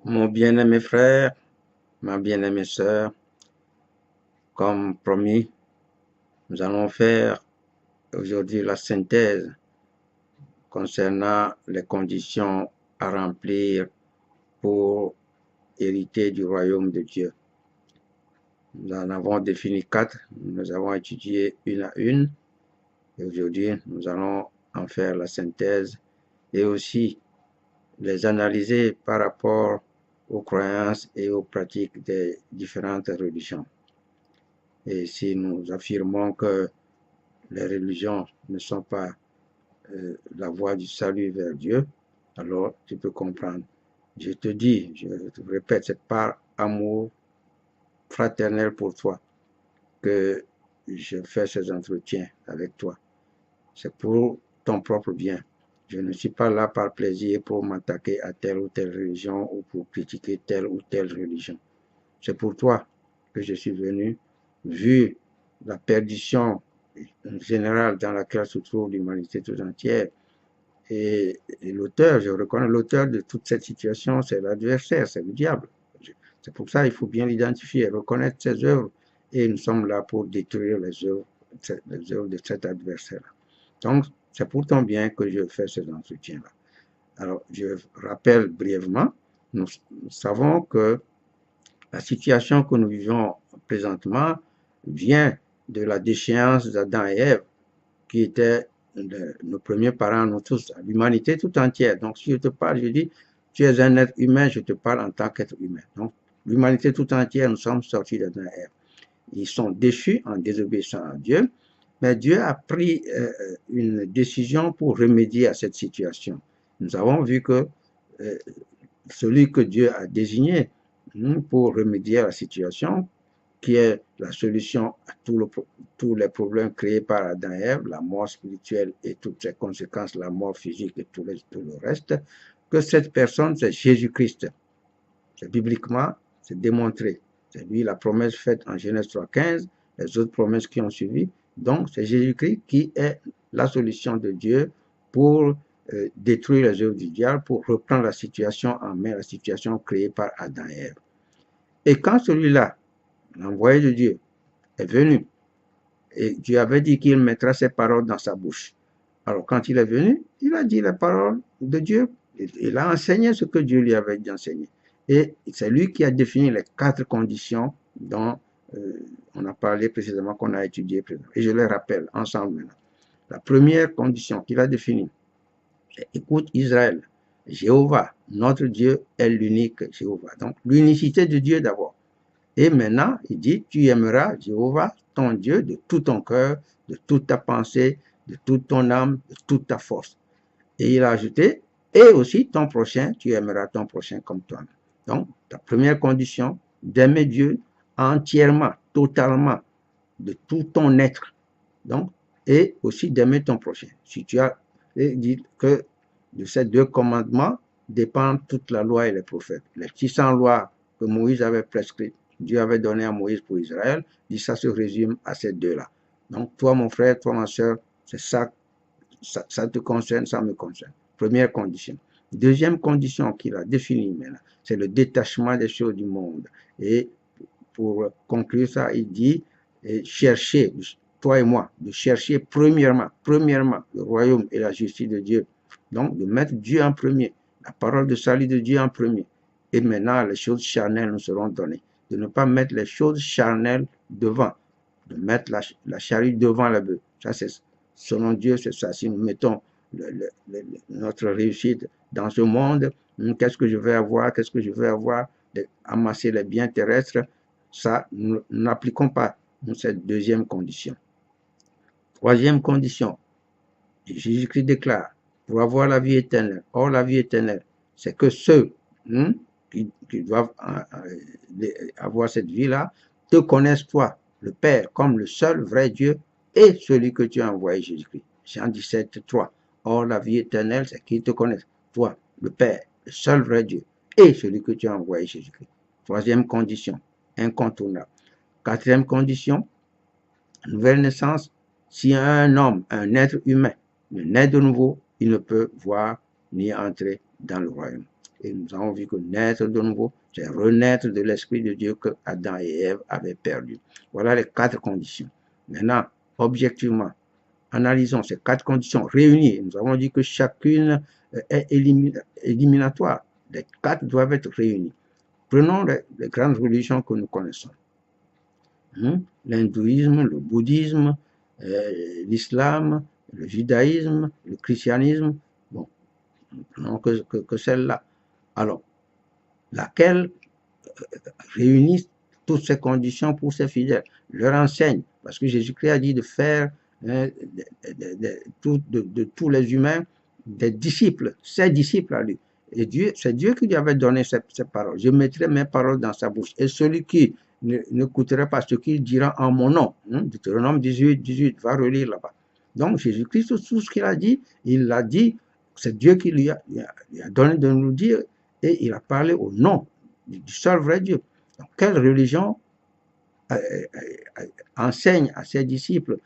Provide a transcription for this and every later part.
Mon bien-aimé frère, ma bien-aimée sœur, comme promis, nous allons faire aujourd'hui la synthèse concernant les conditions à remplir pour hériter du royaume de Dieu. Nous en avons défini 4, nous avons étudié une à une, et aujourd'hui nous allons en faire la synthèse et aussi les analyser par rapport aux croyances et aux pratiques des différentes religions. Et si nous affirmons que les religions ne sont pas la voie du salut vers Dieu, alors tu peux comprendre. Je te dis, je te répète, c'est par amour fraternel pour toi que je fais ces entretiens avec toi. C'est pour ton propre bien. Je ne suis pas là par plaisir pour m'attaquer à telle ou telle religion ou pour critiquer telle ou telle religion. C'est pour toi que je suis venu, vu la perdition générale dans laquelle se trouve l'humanité tout entière. Et l'auteur, je reconnais l'auteur de toute cette situation, c'est l'adversaire, c'est le diable. C'est pour ça qu'il faut bien l'identifier, reconnaître ses œuvres. Et nous sommes là pour détruire les œuvres de cet adversaire-là. Donc, c'est pour ton bien que je fais ces entretiens-là. Alors, je rappelle brièvement, nous savons que la situation que nous vivons présentement vient de la déchéance d'Adam et Ève, qui étaient nos premiers parents, nous tous, l'humanité tout entière. Donc, si je te parle, je dis, tu es un être humain, je te parle en tant qu'être humain. Donc, l'humanité tout entière, nous sommes sortis d'Adam et Ève. Ils sont déchus en désobéissant à Dieu, mais Dieu a pris une décision pour remédier à cette situation. Nous avons vu que celui que Dieu a désigné pour remédier à la situation, qui est la solution à tous les problèmes créés par Adam et Ève, la mort spirituelle et toutes ses conséquences, la mort physique et tout le reste, que cette personne, c'est Jésus-Christ. C'est bibliquement, c'est démontré. C'est lui la promesse faite en Genèse 3,15, les autres promesses qui ont suivi. Donc, c'est Jésus-Christ qui est la solution de Dieu pour détruire les œuvres du diable, pour reprendre la situation en main, la situation créée par Adam et Ève. Et quand celui-là, l'envoyé de Dieu, est venu, et Dieu avait dit qu'il mettra ses paroles dans sa bouche. Alors, quand il est venu, il a dit les paroles de Dieu. Il a enseigné ce que Dieu lui avait dit d'enseigner. Et c'est lui qui a défini les 4 conditions dont on a parlé précédemment, qu'on a étudié précédemment. Et je les rappelle ensemble maintenant. La première condition qu'il a définie, c'est écoute Israël, Jéhovah, notre Dieu est l'unique Jéhovah. Donc, l'unicité de Dieu d'abord. Et maintenant, il dit, tu aimeras Jéhovah, ton Dieu, de tout ton cœur, de toute ta pensée, de toute ton âme, de toute ta force. Et il a ajouté, et aussi ton prochain, tu aimeras ton prochain comme toi-même. Donc, ta première condition, d'aimer Dieu entièrement, totalement, de tout ton être. Donc, et aussi d'aimer ton prochain. Si tu as dit que de ces 2 commandements dépendent toute la loi et les prophètes. Les 600 lois que Moïse avait prescrites, Dieu avait donné à Moïse pour Israël, dit ça se résume à ces 2-là. Donc, toi, mon frère, toi, ma soeur, c'est ça, ça te concerne, ça me concerne. Première condition. Deuxième condition qu'il a définie maintenant, c'est le détachement des choses du monde. Et pour conclure ça, il dit, chercher, toi et moi, de chercher premièrement, le royaume et la justice de Dieu. Donc, de mettre Dieu en premier, la parole de salut de Dieu en premier. Et maintenant, les choses charnelles nous seront données. De ne pas mettre les choses charnelles devant, de mettre la charrue devant la bœuf. Ça, c'est, selon Dieu, c'est ça. Si nous mettons notre réussite dans ce monde, qu'est-ce que je vais avoir, qu'est-ce que je vais avoir, amasser les biens terrestres, ça, nous n'appliquons pas cette deuxième condition. Troisième condition, Jésus-Christ déclare, pour avoir la vie éternelle. Or, la vie éternelle, c'est que ceux qui doivent avoir cette vie-là te connaissent toi, le Père, comme le seul vrai Dieu et celui que tu as envoyé, Jésus-Christ. Jean 17, 3. Or, la vie éternelle, c'est qu'ils te connaissent, toi, le Père, le seul vrai Dieu et celui que tu as envoyé, Jésus-Christ. Troisième condition, incontournable. Quatrième condition, nouvelle naissance. Si un homme, un être humain, ne naît de nouveau, il ne peut voir ni entrer dans le royaume. Et nous avons vu que naître de nouveau, c'est renaître de l'Esprit de Dieu que Adam et Ève avaient perdu. Voilà les 4 conditions. Maintenant, objectivement, analysons ces 4 conditions réunies. Nous avons dit que chacune est éliminatoire. Les 4 doivent être réunies. Prenons les grandes religions que nous connaissons. L'hindouisme, le bouddhisme, l'islam, le judaïsme, le christianisme. Bon, prenons que celle-là. Alors, laquelle réunit toutes ces conditions pour ses fidèles, leur enseigne, parce que Jésus-Christ a dit de faire de tous les humains des disciples, ses disciples à lui. Et c'est Dieu qui lui avait donné ces paroles. Je mettrai mes paroles dans sa bouche. Et celui qui n'écouterait pas ce qu'il dira en mon nom, Deutéronome 18, va relire là-bas. Donc Jésus-Christ, tout ce qu'il a dit, il l'a dit, c'est Dieu qui lui a donné de nous dire, et il a parlé au nom du seul vrai Dieu. Donc, quelle religion enseigne à ses disciples,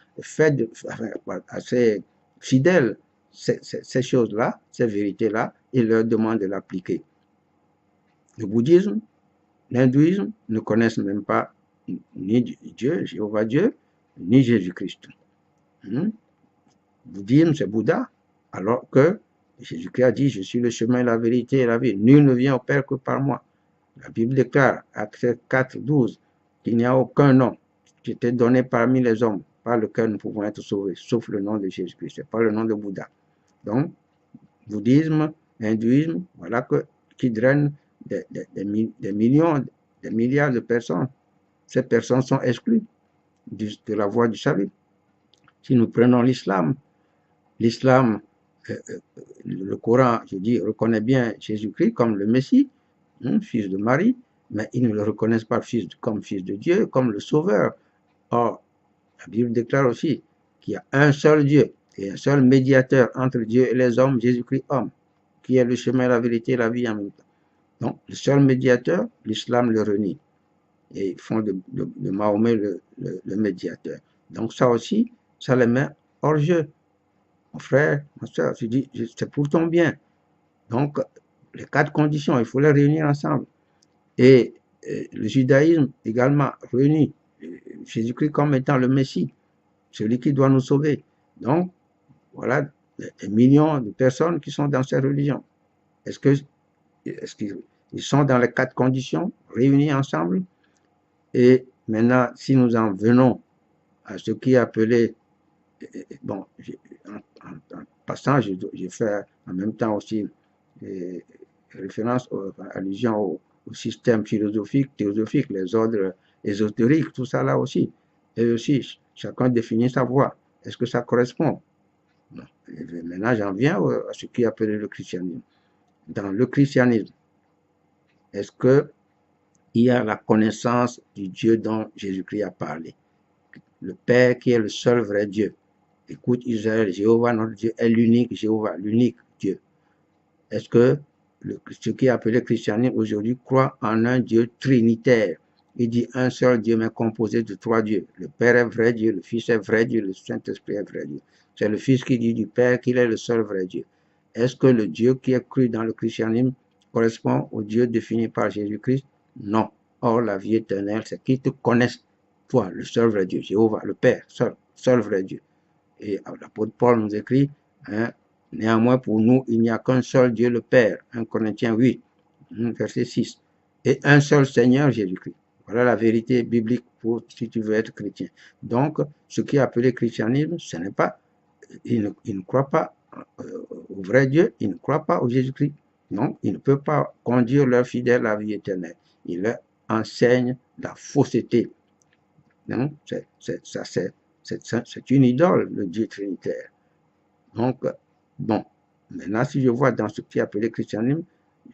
à ses fidèles, ces choses-là, ces vérités-là, et leur demande de l'appliquer? Le bouddhisme, l'hindouisme ne connaissent même pas ni Dieu, Jéhovah Dieu, ni Jésus-Christ. Le bouddhisme, c'est Bouddha, alors que Jésus-Christ a dit, je suis le chemin, la vérité et la vie. Nul ne vient au Père que par moi. La Bible déclare, Actes 4, 12, qu'il n'y a aucun nom qui était donné parmi les hommes par lequel nous pouvons être sauvés, sauf le nom de Jésus-Christ, c'est pas le nom de Bouddha. Donc, bouddhisme, hindouisme, voilà qui draine des millions, des milliards de personnes. Ces personnes sont exclues de la voie du salut. Si nous prenons l'islam, le Coran, je dis, reconnaît bien Jésus-Christ comme le Messie, fils de Marie, mais ils ne le reconnaissent pas comme fils de Dieu, comme le Sauveur. Or, la Bible déclare aussi qu'il y a un seul Dieu et un seul médiateur entre Dieu et les hommes, Jésus-Christ homme, qui est le chemin, la vérité et la vie en même temps. Donc, le seul médiateur, l'islam le renie. Et ils font de Mahomet le médiateur. Donc ça aussi, ça les met hors jeu. Mon frère, ma soeur, je dis, c'est pour ton bien. Donc, les 4 conditions, il faut les réunir ensemble. Et le judaïsme également réunit Jésus-Christ comme étant le Messie, celui qui doit nous sauver. Donc, voilà des millions de personnes qui sont dans cette religion. Est-ce qu'ils sont dans les 4 conditions réunies ensemble? Et maintenant, si nous en venons à ce qui est appelé, bon, en passant, je fais en même temps aussi référence, allusion au système philosophique, théosophique, les ordres ésotériques, tout ça là aussi. Et aussi, chacun définit sa voie. Est-ce que ça correspond? Non. Et maintenant, j'en viens à ce qui est appelé le christianisme. Dans le christianisme, est-ce que il y a la connaissance du Dieu dont Jésus-Christ a parlé? Le Père qui est le seul vrai Dieu. Écoute Israël, Jéhovah notre Dieu est l'unique Jéhovah, l'unique Dieu. Est-ce que ce qui est appelé christianisme aujourd'hui croit en un Dieu trinitaire? Il dit un seul Dieu mais composé de 3 dieux. Le Père est vrai Dieu, le Fils est vrai Dieu, le Saint-Esprit est vrai Dieu. C'est le Fils qui dit du Père qu'il est le seul vrai Dieu. Est-ce que le Dieu qui est cru dans le christianisme correspond au Dieu défini par Jésus-Christ? Non. Or, la vie éternelle, c'est qu'ils te connaissent, toi, le seul vrai Dieu, Jéhovah, le Père, seul vrai Dieu. Et l'apôtre Paul nous écrit, néanmoins pour nous, il n'y a qu'un seul Dieu, le Père. 1 Corinthiens 8, verset 6. Et un seul Seigneur, Jésus-Christ. Voilà la vérité biblique pour si tu veux être chrétien. Donc, ce qui est appelé christianisme, ce n'est pas, ils ne croient pas au vrai Dieu, ils ne croient pas au Jésus-Christ. Non, ils ne peuvent pas conduire leurs fidèles à la vie éternelle. Ils leur enseignent la fausseté. Non, c'est une idole, le Dieu trinitaire. Donc, bon, maintenant, si je vois dans ce qui est appelé christianisme,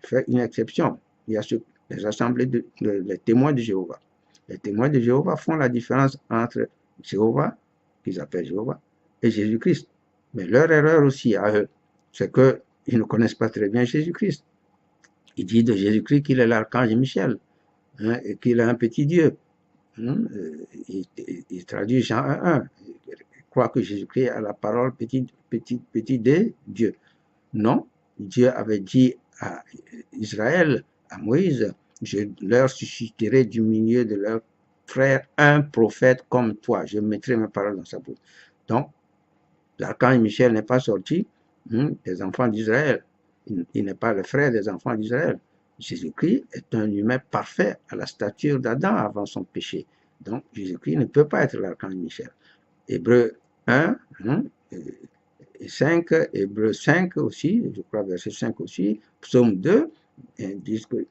je fais une exception. Il y a les assemblées les témoins de Jéhovah. Les témoins de Jéhovah font la différence entre Jéhovah, qu'ils appellent Jéhovah, et Jésus-Christ. Mais leur erreur aussi à eux, c'est qu'ils ne connaissent pas très bien Jésus-Christ. Ils disent de Jésus-Christ qu'il est l'archange Michel, et qu'il est un petit Dieu. Il traduit Jean 1.1. Il croit que Jésus-Christ a la parole petit d, Dieu. Non, Dieu avait dit à Israël, à Moïse, je leur susciterai du milieu de leurs frères un prophète comme toi. Je mettrai mes paroles dans sa bouche. Donc, l'archange Michel n'est pas sorti des enfants d'Israël. Il n'est pas le frère des enfants d'Israël. Jésus-Christ est un humain parfait à la stature d'Adam avant son péché. Donc, Jésus-Christ ne peut pas être l'archange Michel. Hébreu 1 et 5, Hébreu 5 aussi, je crois verset 5 aussi, Psaume 2, disent que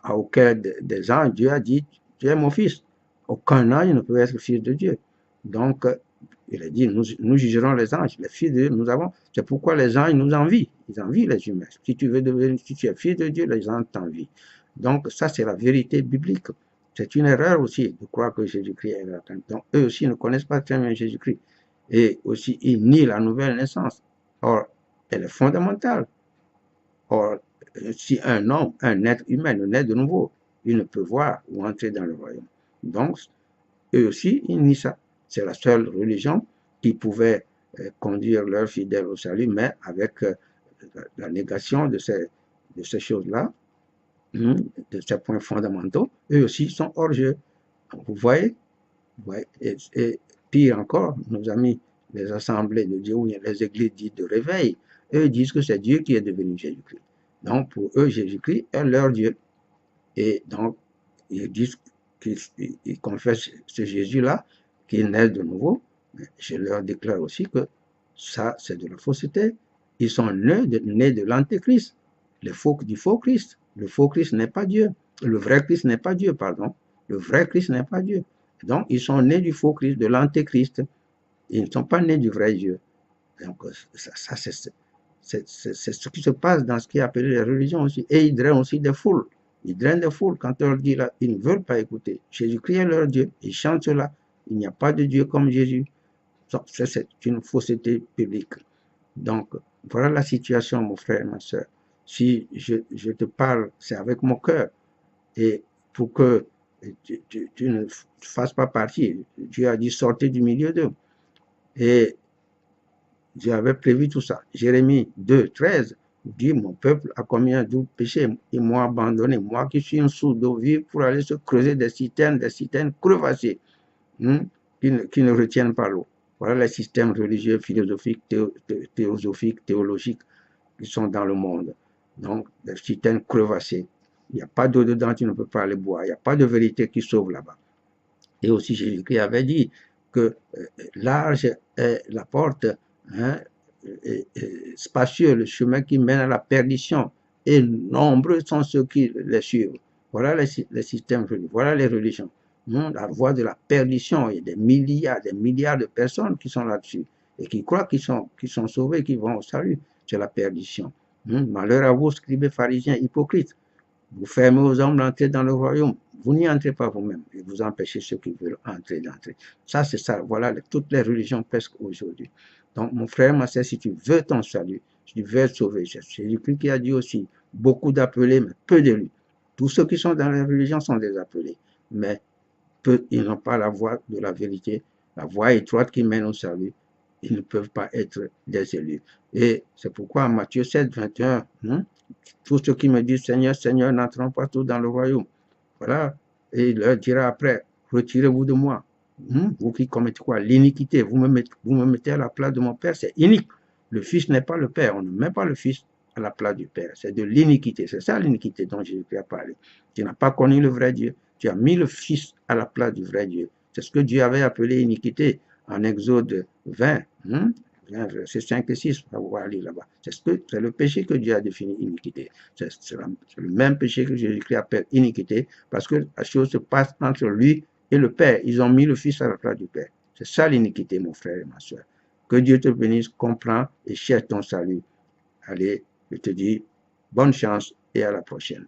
à aucun des anges, Dieu a dit, tu es mon fils. Aucun ange ne peut être fils de Dieu. Donc, il a dit, nous jugerons les anges, les fils de Dieu, nous avons. C'est pourquoi les anges nous envient. Ils envient les humains. Si tu veux devenir, si tu es fils de Dieu, les anges t'envient. Donc, ça, c'est la vérité biblique. C'est une erreur aussi de croire que Jésus-Christ est là. Donc, eux aussi ne connaissent pas très bien Jésus-Christ. Et aussi, ils nient la nouvelle naissance. Or, elle est fondamentale. Or, si un homme, un être humain naît de nouveau, il ne peut voir ou entrer dans le royaume. Donc, eux aussi, ils nient ça. C'est la seule religion qui pouvait conduire leurs fidèles au salut, mais avec la négation de ces choses-là, de ces points fondamentaux, eux aussi sont hors jeu. Vous voyez, et pire encore, nos amis, les assemblées de Dieu, ou les églises dites de réveil, eux disent que c'est Dieu qui est devenu Jésus-Christ. Donc, pour eux, Jésus-Christ est leur Dieu. Et donc, ils disent qu'ils confessent ce Jésus-là, qu'il naît de nouveau. Mais je leur déclare aussi que ça, c'est de la fausseté. Ils sont nés de l'antéchrist, du faux Christ. Le faux Christ n'est pas Dieu. Le vrai Christ n'est pas Dieu, pardon. Le vrai Christ n'est pas Dieu. Donc, ils sont nés du faux Christ, de l'antéchrist. Ils ne sont pas nés du vrai Dieu. Donc, ça c'est ce qui se passe dans ce qui est appelé les religions aussi. Et ils drainent aussi des foules. Ils drainent des foules quand on leur dit là, ils ne veulent pas écouter. Jésus-Christ est leur Dieu. Ils chantent cela. Il n'y a pas de Dieu comme Jésus. C'est une fausseté publique. Donc, voilà la situation, mon frère, ma soeur. Si je te parle, c'est avec mon cœur. Et pour que tu ne fasses pas partie, Dieu a dit sortez du milieu d'eux. Et Dieu avait prévu tout ça. Jérémie 2, 13 dit, mon peuple a commis un double péché. Ils m'ont abandonné. Moi qui suis un source d'eau vive pour aller se creuser des citernes crevassées qui ne retiennent pas l'eau. Voilà les systèmes religieux, philosophiques, théosophiques, théologiques qui sont dans le monde. Donc, des citernes crevassées. Il n'y a pas d'eau dedans, tu ne peux pas aller boire. Il n'y a pas de vérité qui sauve là-bas. Et aussi, Jésus-Christ avait dit que large est la porte, spacieux, le chemin qui mène à la perdition, et nombreux sont ceux qui les suivent. Voilà les systèmes religieux, voilà les religions. La voie de la perdition, il y a des milliards de personnes qui sont là-dessus, et qui croient qu'ils sont sauvés, qu'ils vont au salut. C'est la perdition. Malheur à vous, scribes, pharisiens, hypocrites. Vous fermez aux hommes d'entrer dans le royaume. Vous n'y entrez pas vous-même et vous empêchez ceux qui veulent entrer d'entrer. Ça, c'est ça. Voilà toutes les religions presque aujourd'hui. Donc, mon frère, ma soeur, si tu veux ton salut, si tu veux être sauvé, c'est Jésus-Christ qui a dit aussi, beaucoup d'appelés, mais peu d'élus. Tous ceux qui sont dans les religions sont des appelés, mais peu, ils n'ont pas la voie de la vérité, la voie étroite qui mène au salut. Ils ne peuvent pas être des élus. Et c'est pourquoi Matthieu 7, 21, tous ceux qui me disent Seigneur, Seigneur, n'entrons pas tous dans le royaume. Voilà. Et il leur dira après, retirez-vous de moi. Vous qui commettez quoi? L'iniquité. Vous me mettez à la place de mon Père, c'est inique. Le Fils n'est pas le Père. On ne met pas le Fils à la place du Père. C'est de l'iniquité. C'est ça l'iniquité dont Jésus a parlé. Tu n'as pas connu le vrai Dieu. Tu as mis le Fils à la place du vrai Dieu. C'est ce que Dieu avait appelé iniquité en Exode 20. Verset 5 et 6, on va aller là-bas. C'est le péché que Dieu a défini iniquité. C'est le même péché que Jésus-Christ appelle iniquité, parce que la chose se passe entre lui et le Père. Ils ont mis le Fils à la place du Père. C'est ça l'iniquité, mon frère et ma soeur. Que Dieu te bénisse, comprends et cherche ton salut. Allez, je te dis bonne chance et à la prochaine.